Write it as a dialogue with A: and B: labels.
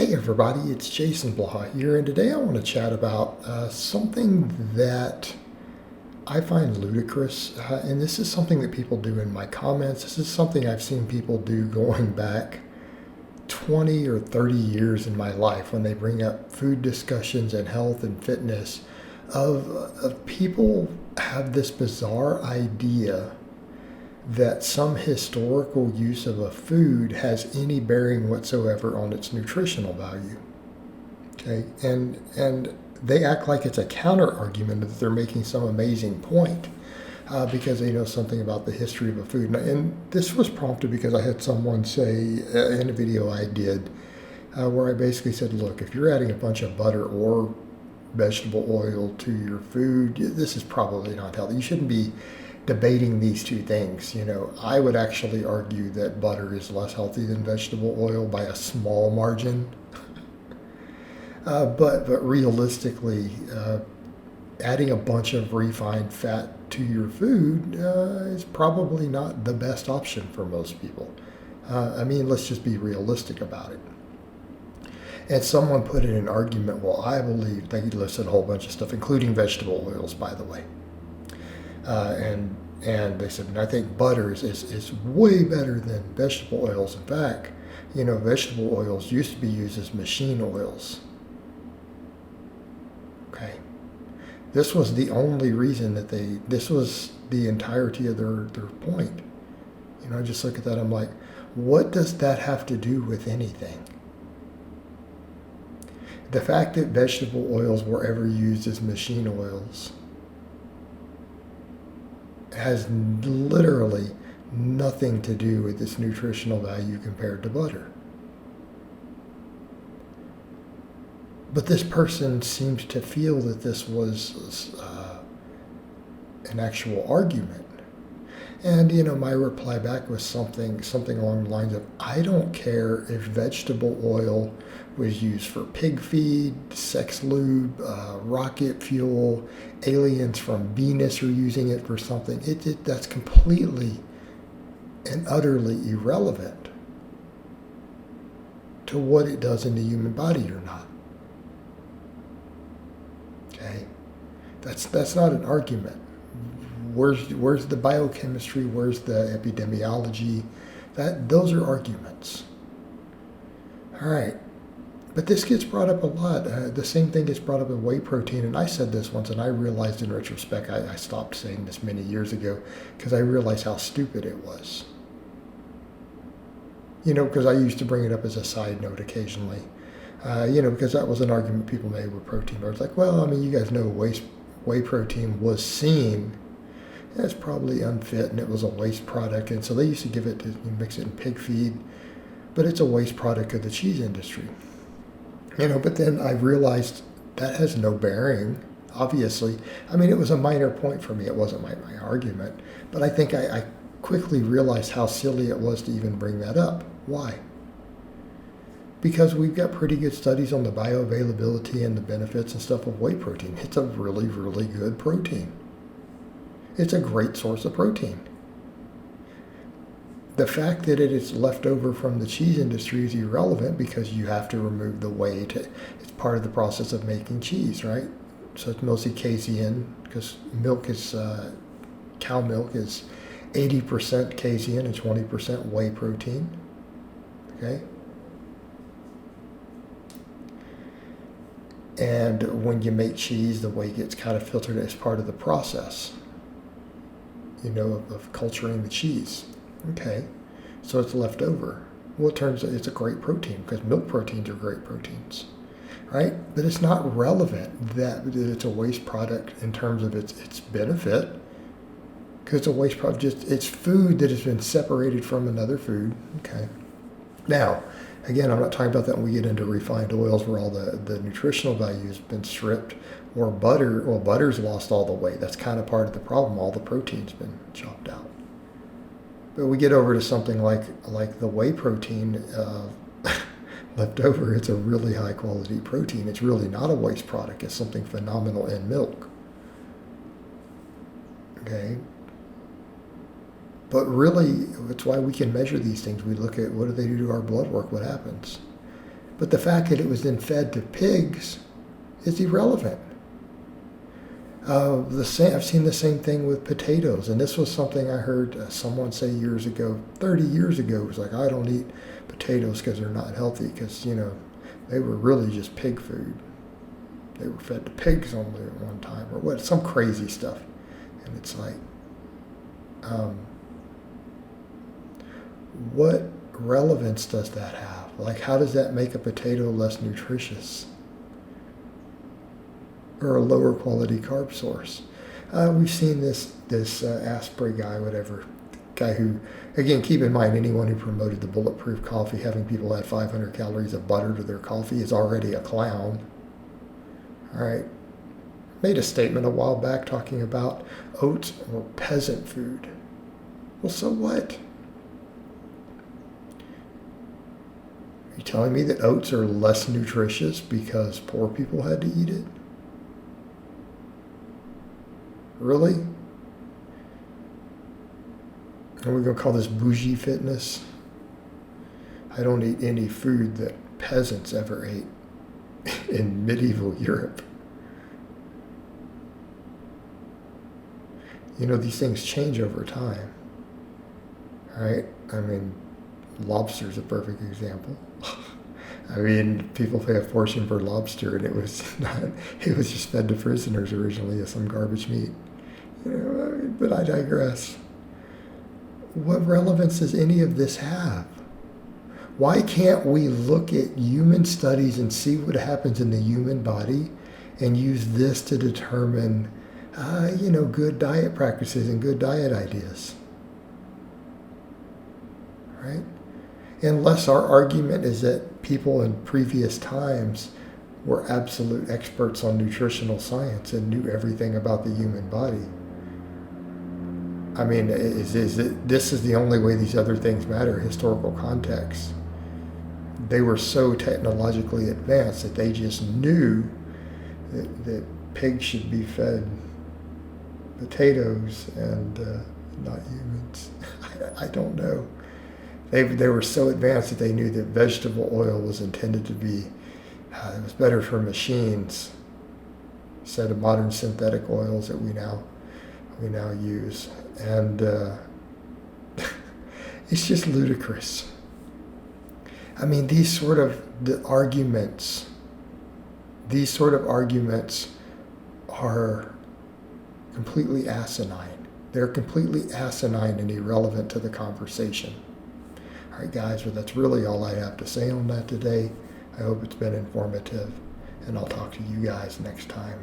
A: Hey everybody, it's Jason Blaha here, and today I want to chat about something that I find ludicrous, and this is something that people do in my comments. This is something I've seen people do going back 20 or 30 years in my life when they bring up food discussions and health and fitness. Of people have this bizarre idea that some historical use of a food has any bearing whatsoever on its nutritional value. Okay, and they act like it's a counter argument that they're making some amazing point because they know something about the history of a food. And this was prompted because I had someone say in a video I did where I basically said, look, if you're adding a bunch of butter or vegetable oil to your food, this is probably not healthy. You shouldn't be debating these two things. I would actually argue that butter is less healthy than vegetable oil by a small margin. But realistically, adding a bunch of refined fat to your food is probably not the best option for most people. Let's just be realistic about it. And someone put in an argument, well, I believe, they listed a whole bunch of stuff, including vegetable oils, by the way. And they said, and I think butter is way better than vegetable oils. In fact, vegetable oils used to be used as machine oils. Okay. This was the only reason that this was the entirety of their point. I just look at that, I'm like, what does that have to do with anything? The fact that vegetable oils were ever used as machine oils has literally nothing to do with its nutritional value compared to butter. But this person seems to feel that this was an actual argument. And, my reply back was something along the lines of, I don't care if vegetable oil was used for pig feed, sex lube, rocket fuel, aliens from Venus are using it for something. That's completely and utterly irrelevant to what it does in the human body or not. Okay? That's not an argument. Where's the biochemistry? Where's the epidemiology? Those are arguments. All right. But this gets brought up a lot. The same thing gets brought up with whey protein. And I said this once, and I realized in retrospect, I stopped saying this many years ago because I realized how stupid it was. Because I used to bring it up as a side note occasionally. Because that was an argument people made with protein. But I was like, well, you guys know whey protein was seen as probably unfit and it was a waste product. And so they used to give it to mix it in pig feed. But it's a waste product of the cheese industry. But then I realized that has no bearing, obviously. It was a minor point for me. It wasn't my argument. But I think I quickly realized how silly it was to even bring that up. Why? Because we've got pretty good studies on the bioavailability and the benefits and stuff of whey protein. It's a really, really good protein. It's a great source of protein. The fact that it is left over from the cheese industry is irrelevant because you have to remove the whey. It's part of the process of making cheese, right? So it's mostly casein because cow milk is 80% casein and 20% whey protein. Okay? And when you make cheese, the whey gets kind of filtered as part of the process, of culturing the cheese. Okay, so it's left over. Well, it turns out it's a great protein because milk proteins are great proteins, right? But it's not relevant that it's a waste product in terms of its benefit because it's a waste product. It's food that has been separated from another food. Okay. Now, again, I'm not talking about that when we get into refined oils where all the nutritional value has been stripped, or butter. Well, butter's lost all the weight. That's kind of part of the problem. All the protein's been chopped out. But we get over to something like the whey protein left over. It's a really high quality protein. It's really not a waste product. It's something phenomenal in milk. Okay. But really, it's why we can measure these things. We look at what do they do to our blood work, what happens. But the fact that it was then fed to pigs is irrelevant. I've seen the same thing with potatoes, and this was something I heard someone say years ago, 30 years ago. It was like, I don't eat potatoes because they're not healthy, because, they were really just pig food. They were fed to pigs only at one time, or what, some crazy stuff. And it's like, what relevance does that have? Like, how does that make a potato less nutritious? Or a lower quality carb source? We've seen this Asprey guy, guy who, again, keep in mind, anyone who promoted the bulletproof coffee, having people add 500 calories of butter to their coffee, is already a clown. All right, made a statement a while back talking about oats or peasant food. Well, so what? Are you telling me that oats are less nutritious because poor people had to eat it? Really? Are we going to call this bougie fitness? I don't eat any food that peasants ever ate in medieval Europe. These things change over time. All right? I mean, lobster's a perfect example. I mean, people pay a fortune for lobster, and it was just fed to prisoners originally as some garbage meat. But I digress. What relevance does any of this have? Why can't we look at human studies and see what happens in the human body and use this to determine, good diet practices and good diet ideas? Right? Unless our argument is that people in previous times were absolute experts on nutritional science and knew everything about the human body. I mean, this is the only way these other things matter, historical context. They were so technologically advanced that they just knew that pigs should be fed potatoes and not humans. I don't know. They were so advanced that they knew that vegetable oil was intended to be, it was better for machines instead of modern synthetic oils that we now use. And it's just ludicrous. I mean, these sort of arguments are completely asinine. They're completely asinine and irrelevant to the conversation. All right, guys, well, that's really all I have to say on that today. I hope it's been informative, and I'll talk to you guys next time.